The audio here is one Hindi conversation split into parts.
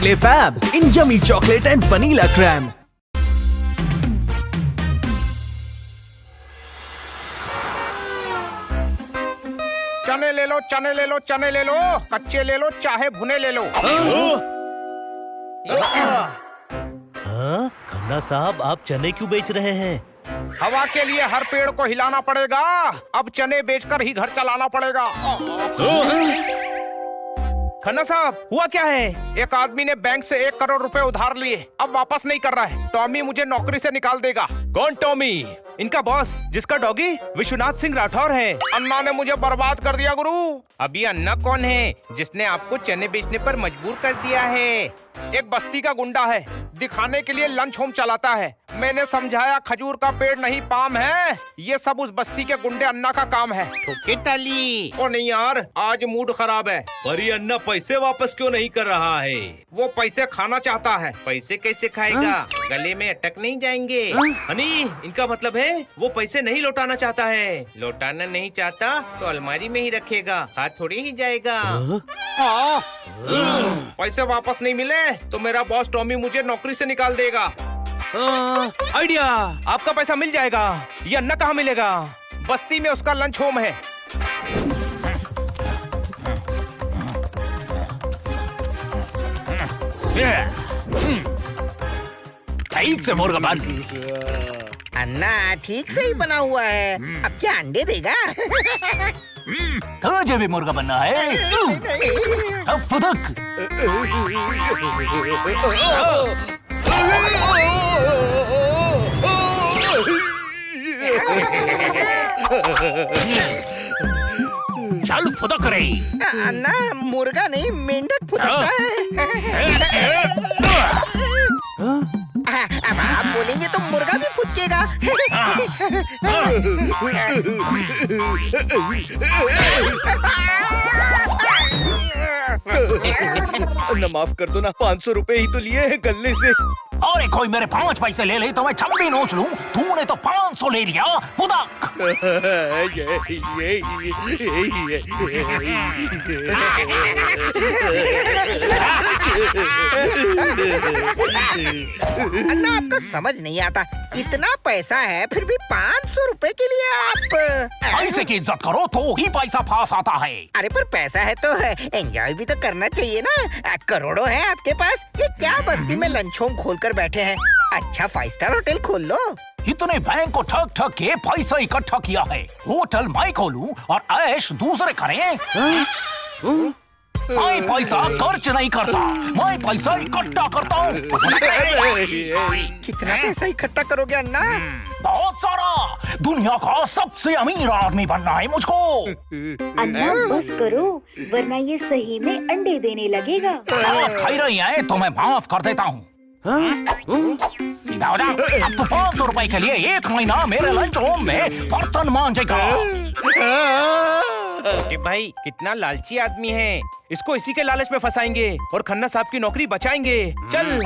Parle Fab in yummy chocolate and vanilla crème. चने ले लो, चने ले लो, चने ले लो, कच्चे ले लो चाहे भुने ले लो। हाँ, खन्ना साहब आप चने क्यों बेच रहे हैं? हवा के लिए हर पेड़ को हिलाना पड़ेगा। अब चने बेचकर ही घर चलाना पड़ेगा। खन्ना साहब हुआ क्या है? एक आदमी ने बैंक से 1 करोड़ रुपए उधार लिए, अब वापस नहीं कर रहा है। टॉमी मुझे नौकरी से निकाल देगा। कौन टॉमी? इनका बॉस, जिसका डॉगी विश्वनाथ सिंह राठौर है। अन्ना ने मुझे बर्बाद कर दिया गुरु। अभी अन्ना कौन है जिसने आपको चने बेचने पर मजबूर कर दिया है? एक बस्ती का गुंडा है, दिखाने के लिए लंच होम चलाता है। मैंने समझाया खजूर का पेड़ नहीं पाम है, ये सब उस बस्ती के गुंडे अन्ना का काम है। ठोके ताली। ओ नहीं यार, आज मूड खराब है। पर ये अन्ना पैसे वापस क्यों नहीं कर रहा है? वो पैसे खाना चाहता है। पैसे कैसे खाएगा? गले में अटक नहीं जाएंगे? हनी, इनका मतलब है वो पैसे नहीं लौटाना चाहता है। लौटाना नहीं चाहता तो अलमारी में ही रखेगा, हाथ थोड़ी ही जाएगा। पैसे वापस नहीं मिले तो मेरा बॉस टॉमी मुझे नौकरी से निकाल देगा। आइडिया, आपका पैसा मिल जाएगा। ये अन्ना कहाँ मिलेगा? बस्ती में उसका लंच होम है। ठीक से मुर्गा बन। अन्ना ठीक से ही बना हुआ है। अब क्या अंडे देगा? तुझे भी मुर्गा बनना है? अब फुदक। चल फुदक रे। अन्ना मुर्गा नहीं मेंढक फुदकता है। अब आप बोलेंगे तो मुर्गा भी फुदकेगा। अन्ना माफ कर दो ना, 500 रुपए ही तो लिए हैं गल्ले से। अरे कोई मेरे 5 पैसे ले ले तो मैं 26 नोच लूं। तूने तो 500 ले लिया। फुदक। अन्ना आपको समझ नहीं आता, इतना पैसा है फिर भी 500 रुपए के लिए आप। पैसे की इज्जत करो तो ही पैसा पास आता है। अरे पर पैसा है तो एंजॉय भी तो करना चाहिए ना। करोड़ों है आपके पास, ये क्या बस्ती में लंच होम खोल कर बैठे हैं? अच्छा 5 स्टार होटल खोल लो। इतने बैंक को ठग ठग के पैसा इकट्ठा किया है। होटल मैं खोलूं और ऐश दूसरे करें? मैं पैसा खर्च नहीं करता, मैं पैसा इकट्ठा करता हूँ। कितना पैसा इकट्ठा करोगे अन्ना? बहुत सारा। दुनिया का सबसे अमीर आदमी बनना है मुझको। अन्ना बस करो, वरना ये सही में अंडे देने लगेगा। आप खाई रही हैं तो मैं माफ कर देता हूँ। सीधा हो जा। अब तो 500 रुपए के लिए 1 महीना मेरे लंच होम में बर्तन मांजेगा। भाई कितना लालची आदमी है, इसको इसी के लालच में फंसाएंगे और खन्ना साहब की नौकरी बचाएंगे। चल।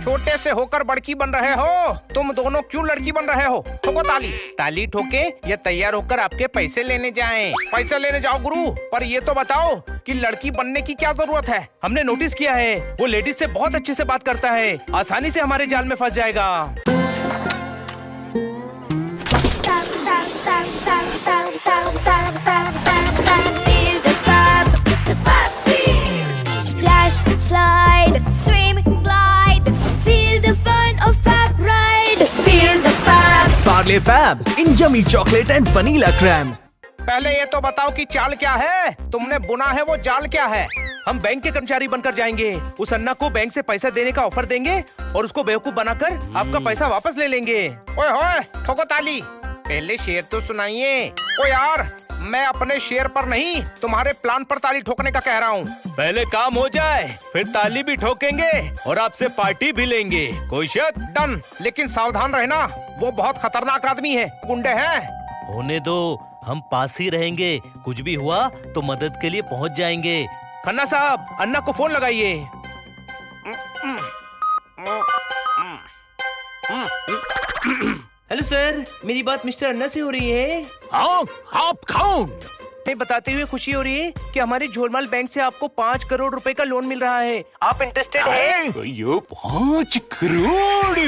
छोटे से होकर बड़की बन रहे हो, तुम दोनों क्यों लड़की बन रहे हो? ठोको ताली। ताली ठोके या तैयार होकर आपके पैसे लेने जाएं। पैसे लेने जाओ गुरु, पर ये तो बताओ कि लड़की बनने की क्या जरूरत है? हमने नोटिस किया है वो लेडीज से बहुत अच्छे से बात करता है, आसानी से हमारे जाल में फंस जाएगा। Splash, slide, swim, glide. Feel the fun of Fab ride. Feel the Fab. Parle Fab in yummy chocolate and vanilla crème. पहले ये तो बताओ कि चाल क्या है? तुमने बुना है वो जाल क्या है? हम बैंक के कर्मचारी बनकर जाएंगे, उस अन्ना को बैंक से पैसा देने का ऑफर देंगे और उसको बेवकूफ बनाकर आपका पैसा वापस ले लेंगे। ओए होए, ठोको ताली। पहले शेर तो सुनाइए। ओ यार, मैं अपने शेर पर नहीं तुम्हारे प्लान पर ताली ठोकने का कह रहा हूँ। पहले काम हो जाए फिर ताली भी ठोकेंगे और आपसे पार्टी भी लेंगे। कोई शक? डन, लेकिन सावधान रहना, वो बहुत खतरनाक आदमी है, गुंडे हैं। होने दो, हम पास ही रहेंगे। कुछ भी हुआ तो मदद के लिए पहुंच जाएंगे। खन्ना साहब, अन्ना को फोन लगाइए। हेलो सर, मेरी बात मिस्टर अन्ना से हो रही है? हाँ, आप कौन? मैं बताते हुए खुशी हो रही है कि हमारे झोलमाल बैंक से आपको 5 करोड़ रुपए का लोन मिल रहा है। आप इंटरेस्टेड हैं? ये 5 करोड़?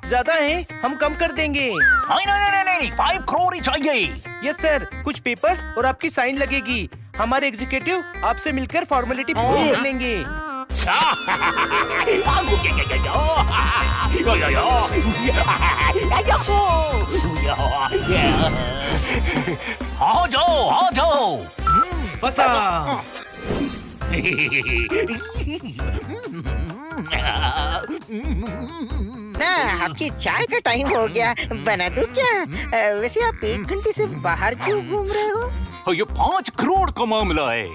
ज्यादा है, हम कम कर देंगे। नहीं, 5 करोड़ ही चाहिए। यस सर, कुछ पेपर्स और आपकी साइन लगेगी। हमारे एग्जीक्यूटिव आपसे मिलकर फॉर्मेलिटी पूरी कर लेंगे। आ जाओ। फंसा। आपकी चाय का टाइम हो गया, बना दूं क्या? वैसे आप 1 घंटे से बाहर क्यों घूम रहे हो? ये 5 करोड़ का मामला है।